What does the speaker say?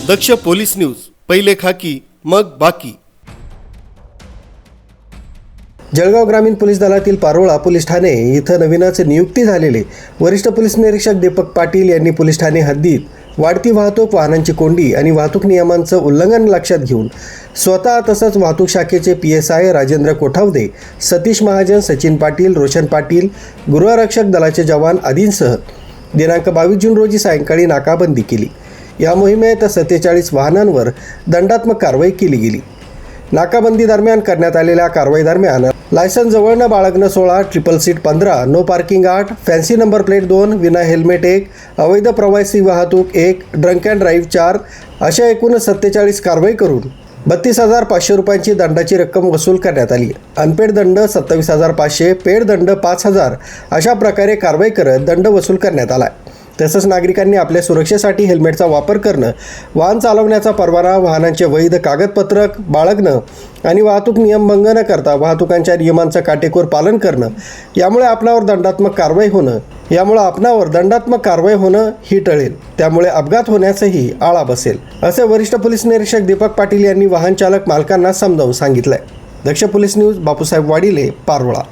दक्ष police news, पहिले खाकी मग बाकी। जळगाव ग्रामीण पोलीस दलातील पारोळा पोलीस ठाणे इथं नवीनच नियुक्ती झालेले वरिष्ठ पोलीस निरीक्षक दीपक पाटील यांनी पोलीस ठाणे हद्दीत वाढती वाहतूक, वाहनांची कोंडी आणि वाहतूक नियमांचं उल्लंघन लक्षात घेऊन स्वतः तसंच वाहतूक शाखेचे PSI राजेंद्र कोठावदे, सतीश महाजन, सचिन पाटील, रोशन पाटील, गृहरक्षक दलाचे जवान आदींसह दिनांक 22 जून रोजी सायंकाळी नाकाबंदी केली। या मोहिमेत 47 वाहनांवर दंडात्मक कारवाई केली गेली। नाकाबंदी दरम्यान करण्यात आलेल्या कारवाई दरम्यान लायसन्स जवळ न बाळगणं 16, triple seat 15, no parking 8, fancy number plate 2, विना हेल्मेट 1, अवैध प्रवासी वाहतूक 1, ड्रंक अँड ड्राईव्ह 4 अशा एकूण 47 कारवाई करून 32,500 रुपयांची दंडाची रक्कम वसूल करण्यात आली। अनपेड दंड 27,500, पेड दंड 5,000 अशा प्रकारे कारवाई करत दंड वसूल करण्यात आला। तसंच नागरिकांनी आपल्या सुरक्षेसाठी हेल्मेटचा वापर करणं, वाहन चालवण्याचा परवाना, वाहनांचे वैध कागदपत्र बाळगणं आणि वाहतूक नियम भंग न करता वाहतुकांच्या नियमांचं काटेकोर पालन करणं यामुळे आपणावर दंडात्मक कारवाई होणं ही टळेल। त्यामुळे अपघात होण्यासही आळा बसेल, असे वरिष्ठ पोलीस निरीक्षक दीपक पाटील यांनी वाहन चालक मालकांना समजावून सांगितलंय। दक्ष पोलीस न्यूज, बापूसाहेब वाडिले, पारोळा।